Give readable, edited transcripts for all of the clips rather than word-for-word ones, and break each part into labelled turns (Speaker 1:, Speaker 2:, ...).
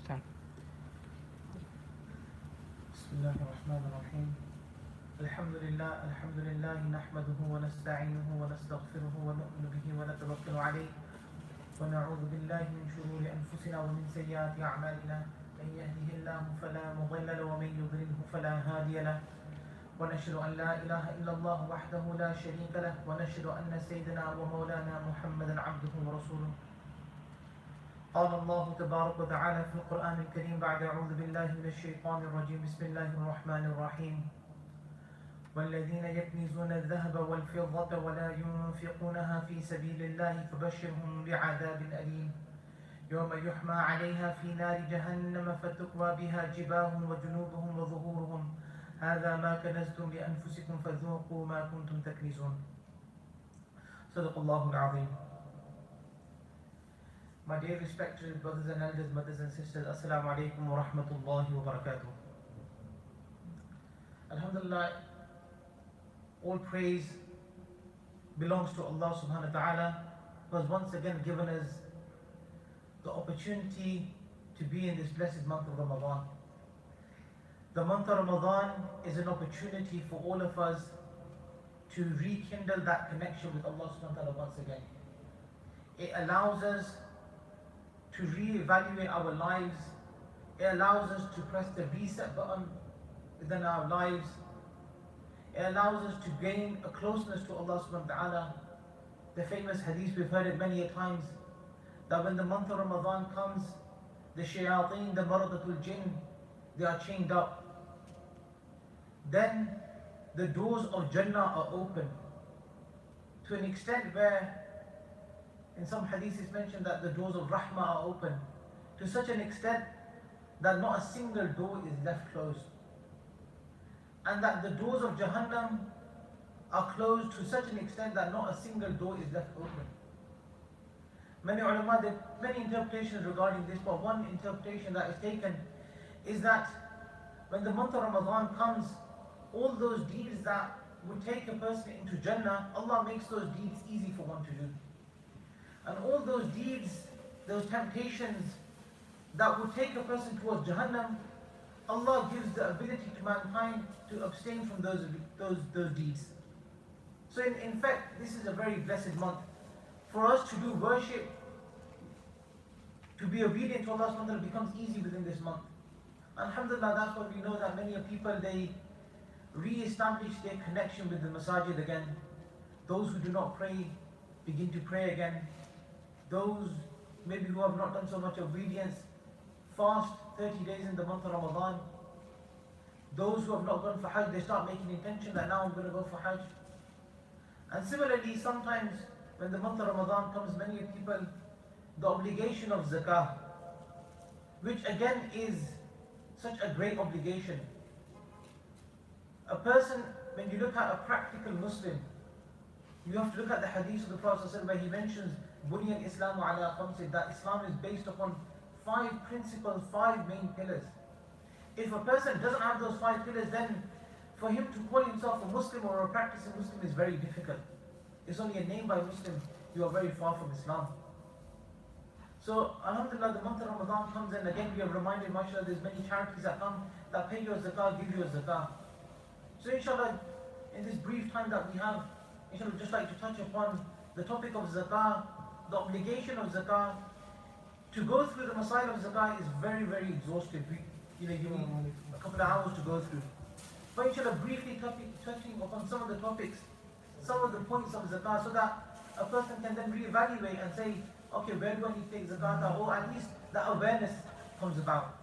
Speaker 1: 10.
Speaker 2: بسم الله الرحمن الرحيم. الحمد لله نحمده ونستعينه ونستغفره ونؤمن به ونتوكل عليه ونعوذ بالله من شرور أنفسنا ومن سيئات أعمالنا. من يهده الله فلا مضل له ومن يضلله فلا هادي له. ونشهد أن لا إله إلا الله وحده لا شريك له ونشهد أن سيدنا ومولانا محمدا عبده ورسوله. قال الله تبارك وتعالى في القرآن الكريم بعد أعوذ بالله من الشيطان الرجيم بسم الله الرحمن الرحيم. والذين يكنزون الذهب والفضة ولا ينفقونها في سبيل الله فبشرهم بعذاب أليم يوم يحمى عليها في نار جهنم فتكوى بها جباههم وجنوبهم وظهورهم هذا ما كنزتم لأنفسكم فذوقوا ما كنتم تكنزون. صدق الله العظيم. My dear respected brothers and elders, mothers and sisters, Assalamu alaikum wa rahmatullahi wa barakatuh. Alhamdulillah, all praise belongs to Allah subhanahu wa ta'ala, who has once again given us the opportunity to be in this blessed month of Ramadan. The month of Ramadan is an opportunity for all of us to rekindle that connection with Allah subhanahu wa ta'ala once again. It allows us to re-evaluate our lives. It allows us to press the reset button within our lives. It allows us to gain a closeness to Allah subhanahu wa ta'ala. The famous hadith, we've heard it many a times, that when the month of Ramadan comes, the shayateen, the maradatul jinn, they are chained up. Then the doors of Jannah are open to an extent where in some hadiths it's mentioned that the doors of Rahmah are open to such an extent that not a single door is left closed. And that the doors of Jahannam are closed to such an extent that not a single door is left open. Many ulama, there are many interpretations regarding this, but one interpretation that is taken is that when the month of Ramadan comes, all those deeds that would take a person into Jannah, Allah makes those deeds easy for one to do. And all those deeds, those temptations that would take a person towards Jahannam, Allah gives the ability to mankind to abstain from those deeds. So in fact, this is a very blessed month for us to do worship, to be obedient to Allah subhanahu wa ta'ala becomes easy within this month. Alhamdulillah, that's why we know that many people, they re-establish their connection with the masajid again. Those who do not pray begin to pray again. Those maybe who have not done so much obedience fast 30 days in the month of Ramadan. Those who have not gone for Hajj, they start making intention that now I'm going to go for Hajj. And similarly, sometimes when the month of Ramadan comes, many people, the obligation of zakah, which again is such a great obligation. A person, when you look at a practical Muslim, you have to look at the hadith of the Prophet ﷺ where he mentions Bunyan Islamu ala khamsin, that Islam is based upon 5 principles, 5 main pillars. If a person doesn't have those 5 pillars, then for him to call himself a Muslim or a practicing Muslim is very difficult. It's only a name by Muslim, you are very far from Islam. So alhamdulillah, the month of Ramadan comes, and again we are reminded, mashallah, there's many charities that come, that pay you a zakah, give you a zakah. So inshallah, in this brief time that we have, inshallah, I'd just like to touch upon the topic of zakah, the obligation of zakah. To go through the masail of zakah is very, very exhaustive. You need a couple of hours to go through. But inshallah, briefly touching upon some of the topics, some of the points of zakah, so that a person can then reevaluate and say, okay, where do I need to take zakat, or at least the awareness comes about.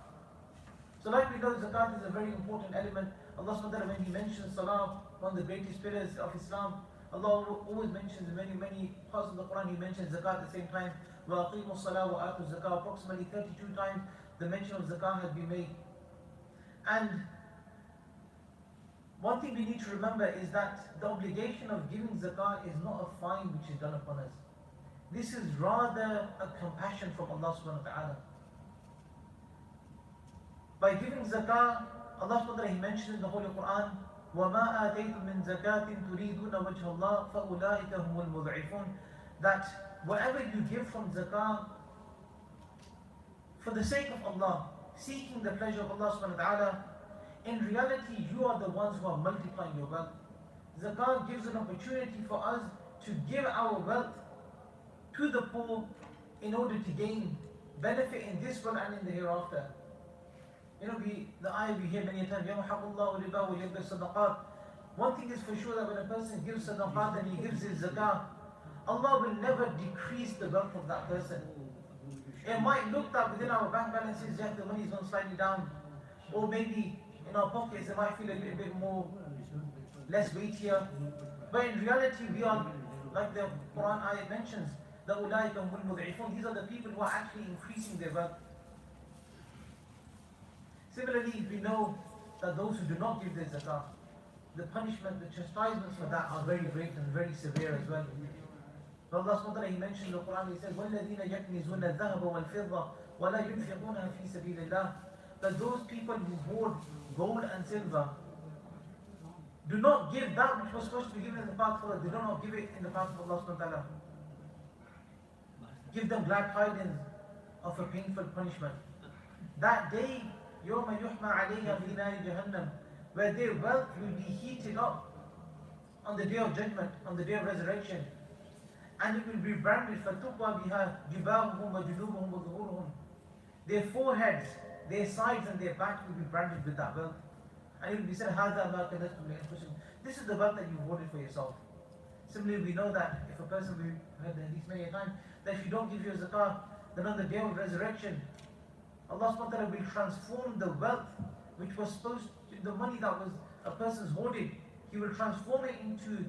Speaker 2: So like we know, zakat is a very important element. Allah subhanahu wa ta'ala, when He mentions salah, one of the greatest pillars of Islam, Allah always mentions in many parts of the Quran, He mentions zakat at the same time. وَأَقِيمُوا الصَّلَاةَ وَآتُوا الزَّكَاةَ. Approximately 32 times the mention of zakah has been made. And one thing we need to remember is that the obligation of giving zakah is not a fine which is done upon us. This is rather a compassion from Allah subhanahu wa ta'ala. By giving zakah, Allah subhanahu wa ta'ala, He mentioned in the Holy Quran, وَمَا آتَيْتُم مِّن زَكَاةٍ تُرِيدُونَ وَجْهَ اللَّهِ فَأُولَٰئِكَ هُمُ الْمُضْعِفُونَ. That whatever you give from zakah, for the sake of Allah, seeking the pleasure of Allah subhanahu wa ta'ala, in reality you are the ones who are multiplying your wealth. Zakat gives an opportunity for us to give our wealth to the poor in order to gain benefit in this world and in the hereafter. You know, the ayah we hear many times, يَمْحَقُ اللَّهُ الرِّبَا وَيُرْبِي الصَّدَقَاتِ. One thing is for sure, that when a person gives sadaqat and he gives his zakah, Allah will never decrease the wealth of that person. It might look that within our bank balances, the money is going slightly down, or maybe in our pockets it might feel a little bit more, less weightier. But in reality, we are, like the Quran ayat mentions, the أُولَٰئِكَ هُمُ الْمُضْعِفُونَ. These are the people who are actually increasing their wealth. Similarly, we know that those who do not give their zakah, the punishment, the chastisements for that are very great and very severe as well. But Allah subhanahu wa ta'ala, He mentioned in the Quran, He says, وَالَّذِينَ يَكْنِزُونَ الذَّهَبَ وَالْفِضَّةَ وَلَا يُنْفِقُونَهَا فِي سَبِيلِ اللَّهِ. That those people who hoard gold and silver do not give that which was supposed to be given in the path of Allah, they do not give it in the path of Allah subhanahu wa ta'ala. Give them glad tidings of a painful punishment. That day, يَوْمَ يُحْمَى عَلَيْهَا فِي نَارِ جَهَنَّمَ, where their wealth will be heated up on the day of judgment, on the day of resurrection, and it will be branded فَتُقْوَى بِهَا جِبَاهُهُمْ وَجُنُوبُهُمْ وَظُهُورُهُم. Their foreheads, their sides and their backs will be branded with that wealth. And it will be said, هَذَا مَا كَنَزْتُمْ لِأَنفُسِكُمْ. This is the wealth that you hoarded for yourself. Similarly, we know that if a person, we've heard the hadith many a time, that if you don't give your zakah, then on the day of resurrection, Allah subhanahu wa ta'ala will transform the wealth which was supposed to, the money that was a person's hoarded, He will transform it into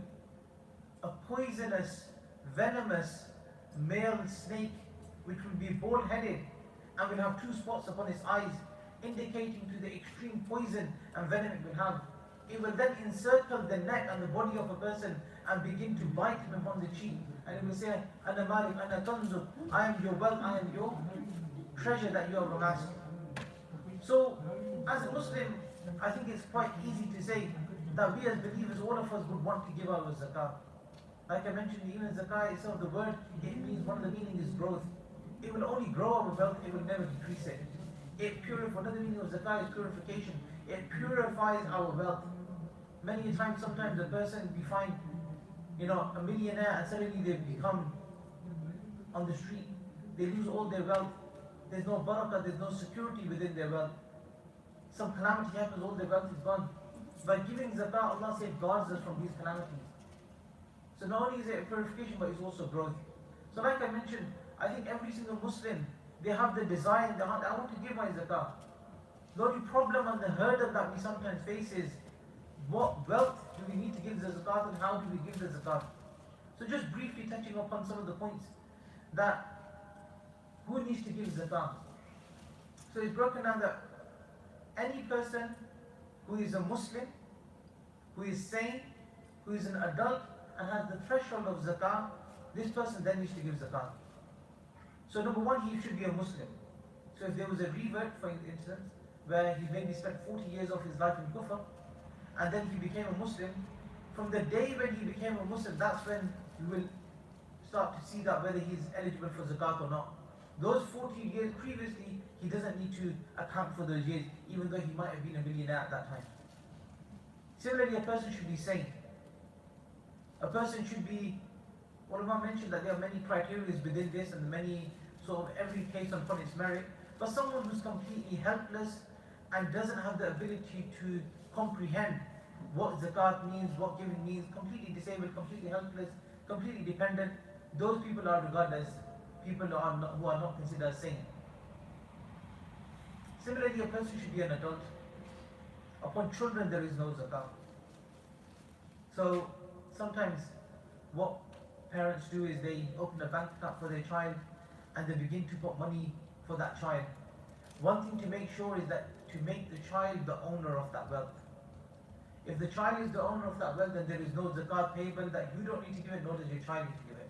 Speaker 2: a poisonous, venomous male snake which will be bald-headed and will have two spots upon its eyes, indicating to the extreme poison and venom it will have. It will then encircle the neck and the body of a person and begin to bite him upon the cheek, and it will say, أَنَا مَالِكْ أَنَا كَنْزُكْ, I am your wealth, I am your treasure that you have amassed. So, as a Muslim, I think it's quite easy to say that we as believers, all of us would want to give our zakah. Like I mentioned, even zakah itself, the word, it means, one of the meaning is growth. It will only grow our wealth, it will never decrease it. It purifies, another meaning of zakah is purification. It purifies our wealth. Many times, sometimes a person, we find, a millionaire and suddenly they become on the street. They lose all their wealth. There's no barakah, there's no security within their wealth. Some calamity happens, all their wealth is gone. By giving zakah, Allah safeguards us from these calamities. So not only is it a purification, but it's also growth. So like I mentioned, I think every single Muslim, they have the desire in their heart, I want to give my zakah. The only problem and the hurdle that we sometimes face is, what wealth do we need to give the zakat, and how do we give the zakat? So just briefly touching upon some of the points, that who needs to give zakah? So it's broken down that any person who is a Muslim, who is sane, who is an adult and has the threshold of zakah, this person then needs to give zakah. So number one, he should be a Muslim. So if there was a revert, for instance, where he maybe spent 40 years of his life in kufr, and then he became a Muslim, from the day when he became a Muslim, that's when you will start to see that whether he's eligible for zakat or not. Those 40 years previously, he doesn't need to account for those years, even though he might have been a millionaire at that time. Similarly, a person should be sane. A person should be, ulama mentioned that there are many criteria within this and many, sort of every case upon its merit, but someone who's completely helpless and doesn't have the ability to comprehend what zakat means, what giving means, completely disabled, completely helpless, completely dependent, those people are regarded as people who are not considered sane. Similarly, a person should be an adult. Upon children there is no zakah. So sometimes what parents do is they open a bank account for their child and they begin to put money for that child. One thing to make sure is that to make the child the owner of that wealth. If the child is the owner of that wealth, then there is no zakat payable, that you don't need to give it, nor does your child need to give it.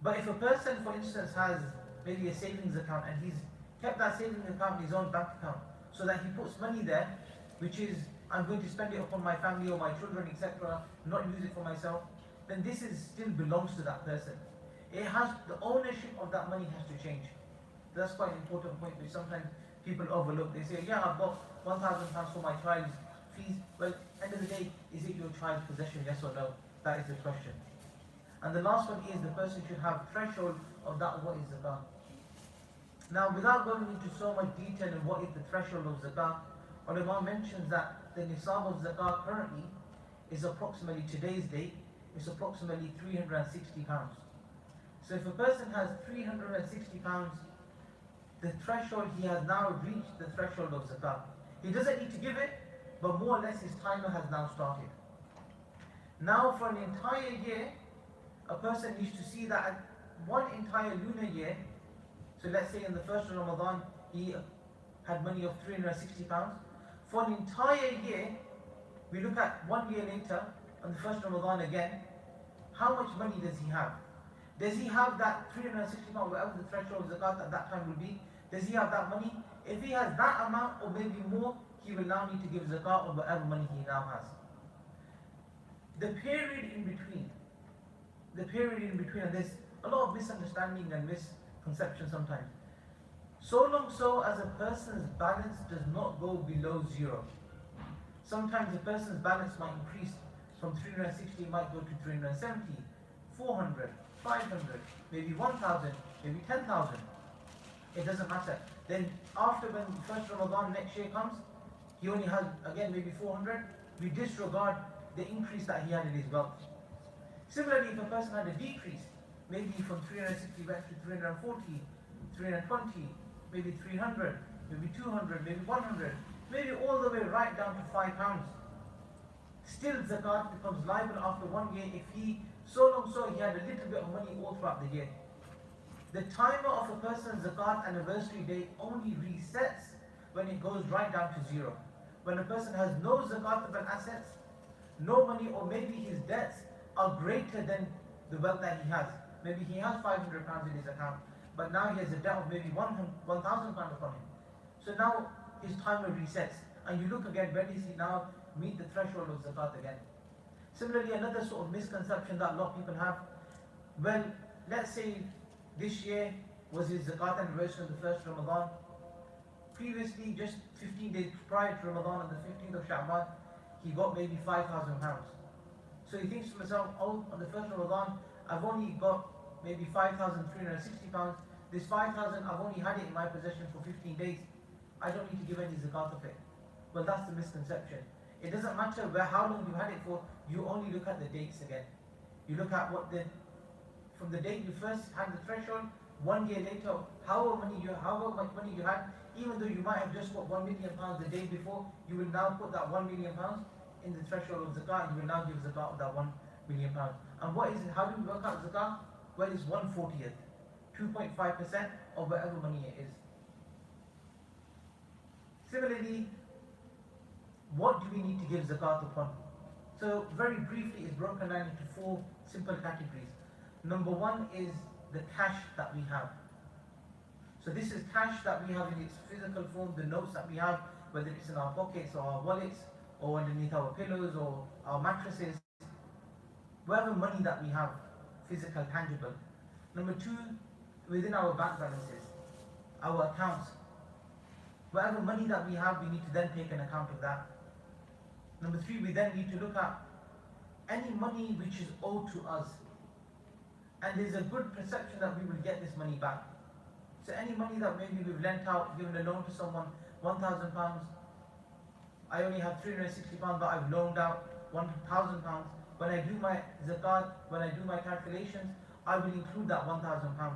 Speaker 2: But if a person, for instance, has maybe a savings account and he's kept that savings account in his own bank account, so that he puts money there, which is, I'm going to spend it upon my family or my children, etc., not use it for myself, then this is still belongs to that person. It has, the ownership of that money has to change. That's quite an important point, which sometimes people overlook. They say, yeah, I've got £1,000 for my child's fees. Well, end of the day, is it your child's possession, yes or no? That is the question. And the last one is the person should have threshold of that what is zakah. Now, without going into so much detail on what is the threshold of zakah, ulama mentions that the nisab of zakah currently is approximately, today's date, is approximately £360. So if a person has £360, the threshold, he has now reached the threshold of zakah. He doesn't need to give it, but more or less his timer has now started. Now for an entire year, a person needs to see that one entire lunar year, so let's say in the first of Ramadan, he had money of £360. For an entire year, we look at 1 year later, on the first Ramadan again, how much money does he have? Does he have that £360, whatever the threshold of zakat at that time will be? Does he have that money? If he has that amount or maybe more, he will now need to give zakat of whatever money he now has. The period in between, and there's a lot of misunderstanding and misconception sometimes. So long so as a person's balance does not go below zero. Sometimes a person's balance might increase from 360, might go to 370, 400, 500, maybe 1,000, maybe 10,000. It doesn't matter. Then after when first Ramadan next year comes, he only has again maybe 400. We disregard the increase that he had in his wealth. Similarly, if a person had a decrease, maybe from 360 went to 340, 320, maybe 300, maybe 200, maybe 100, maybe all the way right down to £5. Still zakat becomes liable after 1 year if he, so long so he had a little bit of money all throughout the year. The timer of a person's zakat anniversary date only resets when it goes right down to zero. When a person has no zakatable assets, no money, or maybe his debts are greater than the wealth that he has. Maybe he has £500 in his account, but now he has a debt of maybe £1,000 upon him. So now his timer resets, and you look again, when does he now meet the threshold of zakat again? Similarly, another sort of misconception that a lot of people have, well, let's say this year was his zakat anniversary on the first Ramadan. Previously, just 15 days prior to Ramadan, on the 15th of Sha'ban, he got maybe £5,000. So he thinks to himself, oh, on the first Ramadan, I've only got maybe £5,360. This 5,000, I've only had it in my possession for 15 days. I don't need to give any zakat of it. Well, that's the misconception. It doesn't matter how long you had it for, you only look at the dates again. You look at from the date you first had the threshold, 1 year later, however much money you had, even though you might have just got £1 million the day before, you will now put that £1 million in the threshold of zakat, and you will now give zakat of that £1 million. And what is it? How do we work out zakat? Well, it's 1/40th, 2.5% of whatever money it is. Similarly, what do we need to give zakat upon? So very briefly, it's broken down into 4 simple categories. Number 1 is the cash that we have. So this is cash that we have in its physical form, the notes that we have, whether it's in our pockets or our wallets or underneath our pillows or our mattresses, whatever money that we have, physical, tangible. Number 2, within our bank balances, our accounts. Whatever money that we have, we need to then take an account of that. Number 3, we then need to look at any money which is owed to us. And there's a good perception that we will get this money back. So any money that maybe we've lent out, given a loan to someone, £1,000, I only have £360, but I've loaned out £1,000. When I do my zakat, when I do my calculations, I will include that £1,000.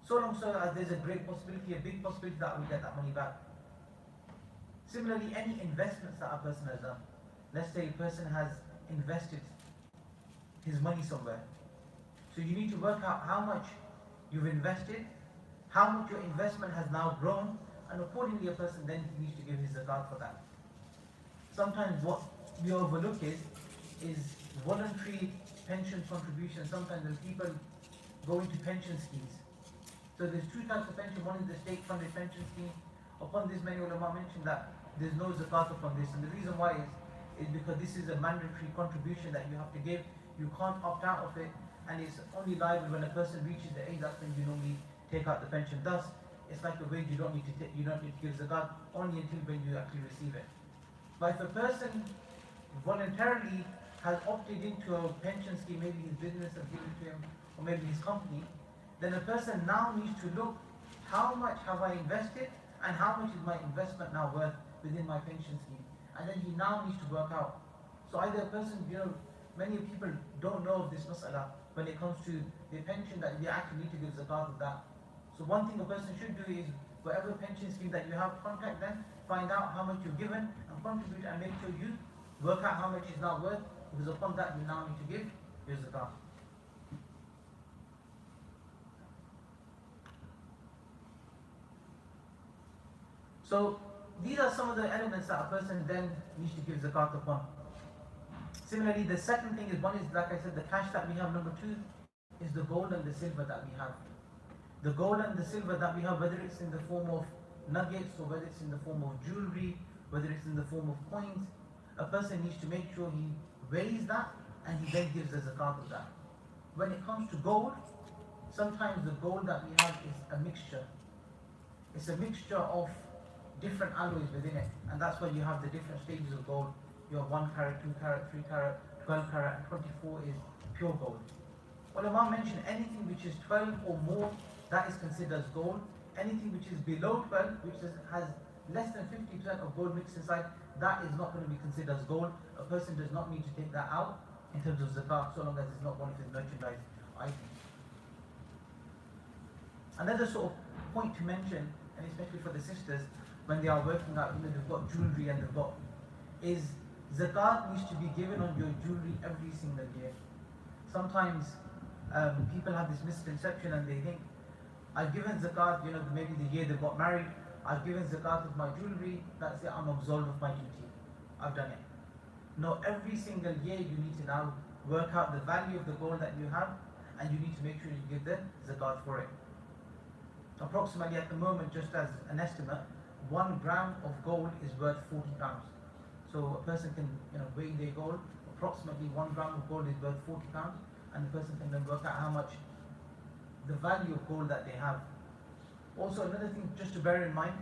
Speaker 2: So long so as there's a great possibility, a big possibility that I will get that money back. Similarly, any investments that a person has done. Let's say a person has invested his money somewhere. So you need to work out how much you've invested, how much your investment has now grown, and accordingly a person then needs to give his zakat for that. Sometimes what we overlook is voluntary pension contribution. Sometimes when people go into pension schemes. So there's 2 types of pension. One is the state-funded pension scheme. Upon this, many ulama mentioned that there's no zakat upon this, and the reason why is because this is a mandatory contribution that you have to give. You can't opt out of it, and it's only liable when a person reaches the age that's when you normally take out the pension. Thus, it's like a wage. You don't need to give zakat only until when you actually receive it. But if a person voluntarily has opted into a pension scheme, maybe his business has given to him, or maybe his company, then a person now needs to look, how much have I invested and how much is my investment now worth within my pension scheme? And then he now needs to work out. So either a person, many people don't know of this mas'ala when it comes to their pension, that they actually need to give zakat of that. So one thing a person should do is, whatever pension scheme that you have, contact them, find out how much you've given and contribute, and make sure you work out how much is now worth, because upon that you now need to give your zakat. So these are some of the elements that a person then needs to give zakat upon. Similarly, the second thing is, one is, like I said, the cash that we have. Number two is the gold and the silver that we have. The gold and the silver that we have, whether it's in the form of nuggets or whether it's in the form of jewelry, whether it's in the form of coins, a person needs to make sure he weighs that and he then gives the zakat of that. When it comes to gold, sometimes the gold that we have is a mixture. It's a mixture of different alloys within it, and that's why you have the different stages of gold. You have 1 carat, 2 carat, 3 carat, 12 carat, and 24 is pure gold. Ulama mentioned anything which is 12 or more, that is considered as gold. Anything which is below 12, which has less than 50% of gold mixed inside, that is not going to be considered as gold. A person does not need to take that out in terms of zakat, so long as it's not one of his merchandise items. Another sort of point to mention, and especially for the sisters, when they are working out, they've got jewelry and they've got, is zakat needs to be given on your jewelry every single year. Sometimes people have this misconception and they think, I've given zakat, maybe the year they got married, I've given zakat of my jewelry, that's it, I'm absolved of my duty, I've done it. No, every single year you need to now work out the value of the gold that you have, and you need to make sure you give the zakat for it. Approximately at the moment, just as an estimate, 1 gram of gold is worth 40 pounds. So a person can weigh their gold. Approximately 1 gram of gold is worth 40 pounds, and the person can then work out how much the value of gold that they have. Also, another thing just to bear in mind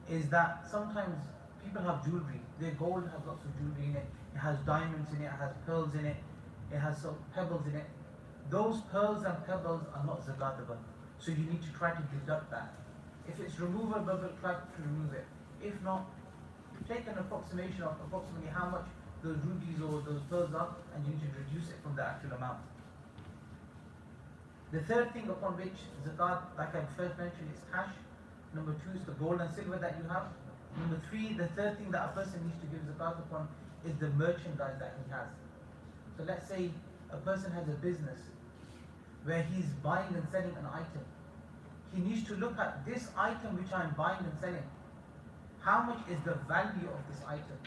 Speaker 2: is that sometimes people have jewelry. Their gold has lots of jewelry in it. It has diamonds in it, it has pearls in it, it has some pebbles in it. Those pearls and pebbles are not zakatable. So you need to try to deduct that. If it's removable, try to remove it. If not, take an approximation of approximately how much those rubies or those pearls are, and you need to reduce it from the actual amount. The third thing upon which zakat, like I first mentioned, is cash. Number two is the gold and silver that you have. Number three, the third thing that a person needs to give zakat upon is the merchandise that he has. So let's say a person has a business where he's buying and selling an item. He needs to look at this item which I'm buying and selling. How much is the value of this item?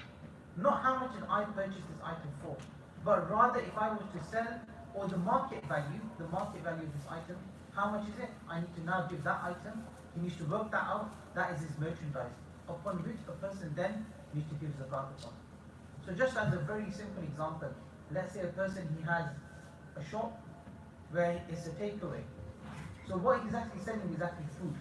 Speaker 2: Not how much did I purchase this item for, but rather if I was to sell, or the market value of this item, how much is it? I need to now give that item. He needs to work that out. That is his merchandise, upon which a person then needs to give zakat upon. So just as a very simple example, let's say a person, he has a shop where it's a takeaway. So what he's actually selling is actually food.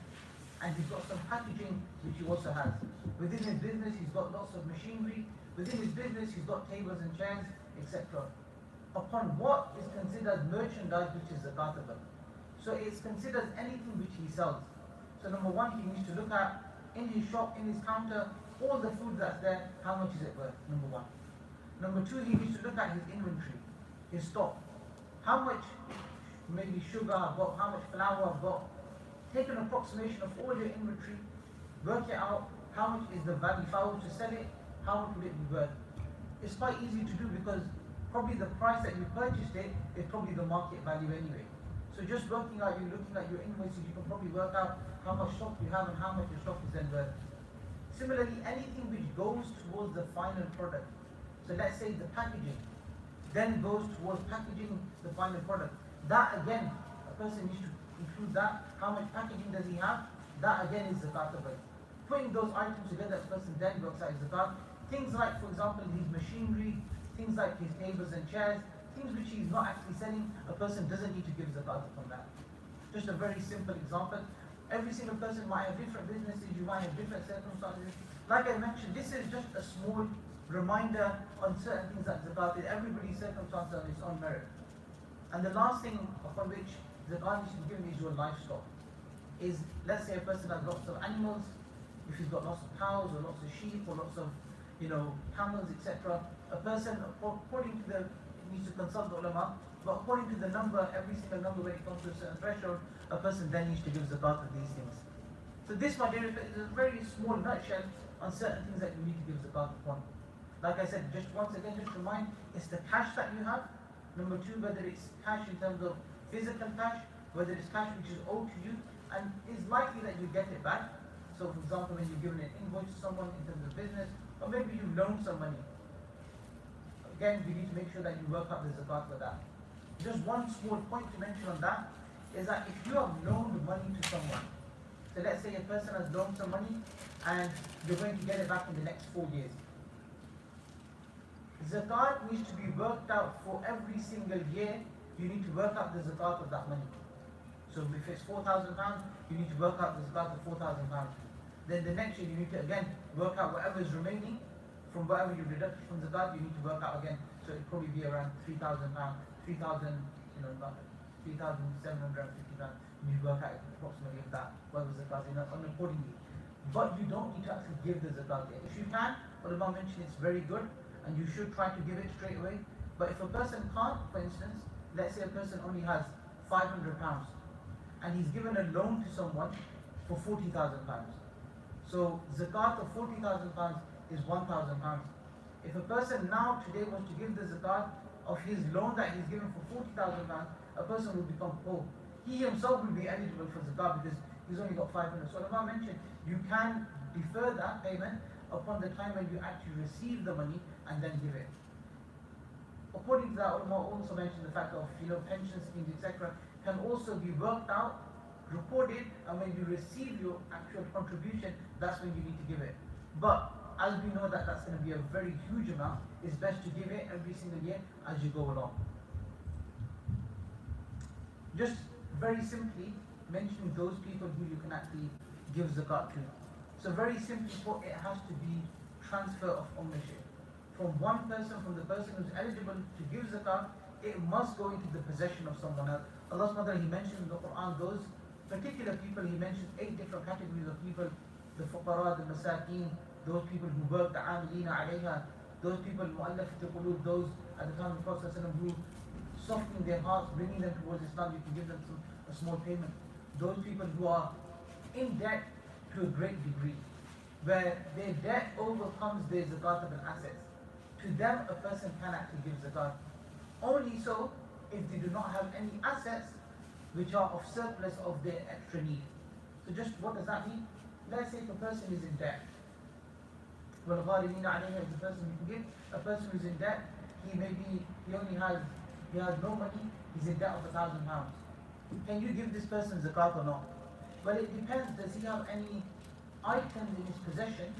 Speaker 2: And he's got some packaging which he also has. Within his business, he's got lots of machinery. Within his business, he's got tables and chairs, etc. Upon what is considered merchandise which is zakatable. So it's considered anything which he sells. So number one, he needs to look at in his shop, in his counter, all the food that's there, how much is it worth, number one. Number two, he needs to look at his inventory, his stock. How much maybe sugar I've got, how much flour I've got. Take an approximation of all your inventory, work it out, how much is the value. If I were to sell it, how much would it be worth? It's quite easy to do because probably the price that you purchased it is probably the market value anyway. So just working out, you're looking at your invoices, you can probably work out how much stock you have and how much your stock is then worth. Similarly, anything which goes towards the final product. So let's say the packaging, then goes towards packaging the final product. That again, a person needs to include that. How much packaging does he have? That again is zakatable. Putting those items together, a person then works out his zakat. Things like, for example, his machinery, things like his tables and chairs, things which he's not actually selling, a person doesn't need to give zakat from that. Just a very simple example. Every single person might have different businesses, you might have different circumstances. Like I mentioned, this is just a small reminder on certain things that zakat is. Everybody's circumstances on its own merit. And the last thing upon which zakat needs to be given is your livestock. Is, let's say a person has lots of animals, if he's got lots of cows or lots of sheep or lots of, camels, etc. A person, according to the, needs to consult the ulama, but according to the number, every single number when it comes to a certain threshold, a person then needs to give zakat of these things. So this, my dear, is a very small nutshell on certain things that you need to give zakat upon. Like I said, just once again, just remind, it's the cash that you have. Number two, whether it's cash in terms of physical cash, whether it's cash which is owed to you, and it's likely that you get it back. So for example, when you've given an invoice to someone in terms of business, or maybe you've loaned some money. Again, we need to make sure that you work out the zakat for that. Just one small point to mention on that is that if you have loaned money to someone, so let's say a person has loaned some money and you're going to get it back in the next 4 years. Zakat needs to be worked out for every single year. You need to work out the zakat of that money. So if it's £4,000, you need to work out the zakat of £4,000. Then the next year you need to again work out whatever is remaining from whatever you deduct from zakat. You need to work out again. So it'll probably be around £3,000, 3,000, about 3,750 pounds. You need to work out approximately of that, whatever zakat is on accordingly. But you don't need to actually give the zakat yet. If you can, ulama mentioned it's very good, and you should try to give it straight away. But if a person can't, for instance, let's say a person only has £500 and he's given a loan to someone for £40,000. So zakat of £40,000 is £1,000. If a person now today was to give the zakat of his loan that he's given for £40,000, a person will become poor. He himself will be eligible for zakat because he's only got 500. So Ulama mentioned you can defer that payment upon the time when you actually receive the money and then give it. According to that, ulama also mentioned the fact of pension schemes, etc., can also be worked out, recorded, and when you receive your actual contribution, that's when you need to give it. But as we know that that's going to be a very huge amount, it's best to give it every single year as you go along. Just very simply mentioning those people who you can actually give zakat to. So very simply put, it has to be transfer of ownership. From one person, from the person who's eligible to give zakat, it must go into the possession of someone else. Allah subhanahu wa ta'ala, He mentioned in the Quran those particular people. He mentions 8 different categories of people: the fuqara, the masakeen, those people who work, the amilina alayha, those people mu'allafat al-qulub, those at the time of the Prophet who softening their hearts, bringing them towards Islam. You can give them a small payment. Those people who are in debt to a great degree, where their debt overcomes their zakatable assets. To them, a person can actually give zakat. Only so if they do not have any assets which are of surplus of their extra need. So just what does that mean? Let's say if a person is in debt. Well, is the person you can give. A person who's in debt, he has no money, he's in debt of £1,000. Can you give this person zakat or not? Well, it depends. Does he have any items in his possession?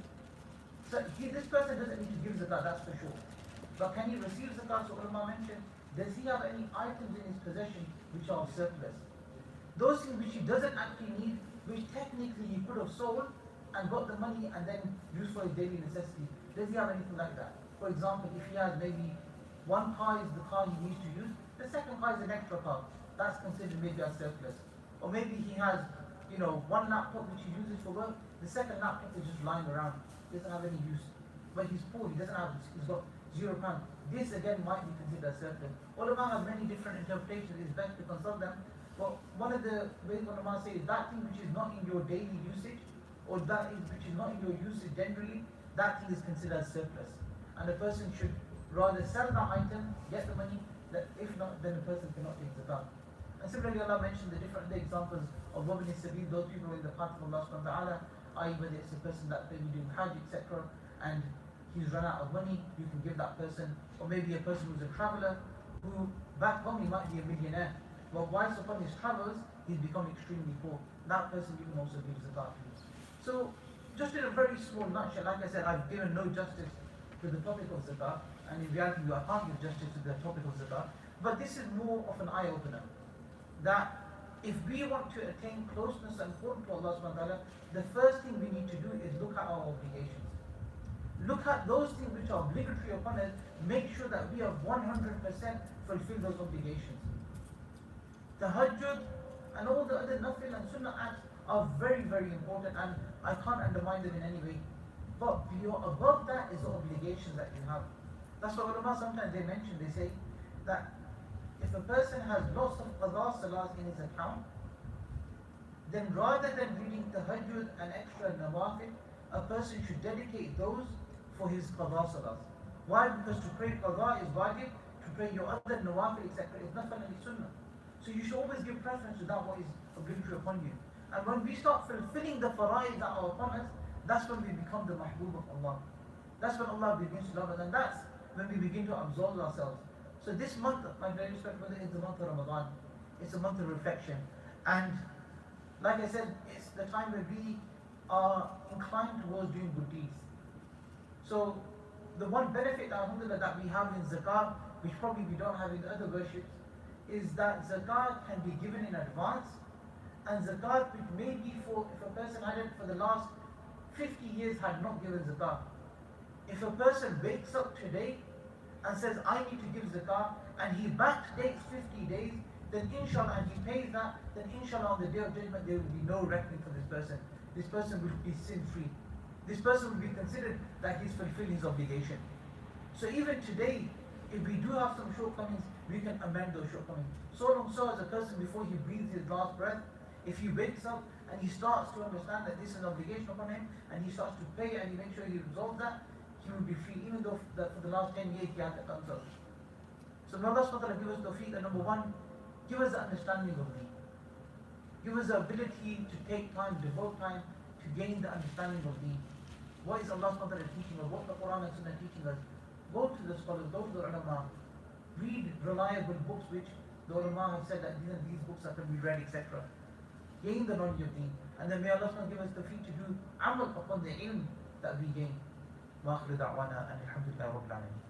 Speaker 2: So this person doesn't need to give zakat, that's for sure. But can he receive zakat? So ulama mentioned, does he have any items in his possession which are of surplus? Those things which he doesn't actually need, which technically he could have sold and got the money and then used for his daily necessity. Does he have anything like that? For example, if he has maybe one car is the car he needs to use, the second car is an extra car. That's considered maybe as surplus. Or maybe he has, one laptop which he uses for work, the second laptop is just lying around. Doesn't have any use. But he's poor, he's got £0. This again might be considered a surplus. Ulama have many different interpretations, it's best to consult them. But one of the ways ulama say is that thing which is not in your daily usage, or that is which is not in your usage generally, that thing is considered as surplus. And the person should rather sell that item, get the money, that if not, then the person cannot take zakat. And similarly, Allah mentioned the different examples of Wabn Sabil, those people in the path of Allah subhanahu wa ta'ala, i.e. whether it's a person that maybe doing Hajj, etc., and he's run out of money, you can give that person. Or maybe a person who's a traveller, who back home he might be a millionaire, but whilst upon his travels, he's become extremely poor. That person you can also give zakat to. So, just in a very small nutshell, like I said, I've given no justice to the topic of zakat, and in reality I can't give justice to the topic of zakat, but this is more of an eye-opener. That if we want to attain closeness and qurb to Allah subhanahu wa ta'ala, the first thing we need to do is look at our obligations. Look at those things which are obligatory upon us, make sure that we have 100% fulfilled those obligations. Tahajjud and all the other nafil and sunnah acts are very, very important, and I can't undermine them in any way. But above that is the obligations that you have. That's what ulama sometimes they mention, they say that if a person has lots of qadha salahs in his account, then rather than reading tahajjud and extra nawafil, a person should dedicate those for his qadha salahs. Why? Because to pray qadha is wajib, to pray your other nawafil etc. is nafil and sunnah. So you should always give preference to that what is obligatory upon you. And when we start fulfilling the fara'id that are upon us, that's when we become the mahbub of Allah. That's when Allah begins to love us, and that's when we begin to absolve ourselves. So this month, my very respectful brother, is the month of Ramadan. It's a month of reflection. And like I said, it's the time where we are inclined towards doing good deeds. So the one benefit, alhamdulillah, that we have in zakat, which probably we don't have in other worships, is that zakat can be given in advance, and zakat which may be for, if a person had it for the last 50 years had not given zakat. If a person wakes up today and says, I need to give zakat, and he backdates 50 days, then inshallah, and he pays that, then inshallah on the day of judgment there will be no reckoning for this person. This person will be sin-free. This person will be considered that he's fulfilled his obligation. So even today, if we do have some shortcomings, we can amend those shortcomings. So long so as a person before he breathes his last breath, if he wakes up and he starts to understand that this is an obligation upon him, and he starts to pay and he makes sure he resolves that, he will be free, even though for the last 10 years he hasn't done so. So may Allah subhanahu wa ta'ala give us tawfiq, and number one, give us the understanding of deen. Give us the ability to take time, devote time to gain the understanding of deen. What is Allah subhanahu wa ta'ala teaching us? What the Quran and Sunnah teaching us? Go to the scholars, go to the ulama, read reliable books which the ulama have said that these books are to be read, etc. Gain the knowledge of deen, and then may Allah subhanahu wa ta'ala give us the feet to do amal upon the ilm that we gain. Wa akhiru da'wana and alhamdulillah rabbil alamin.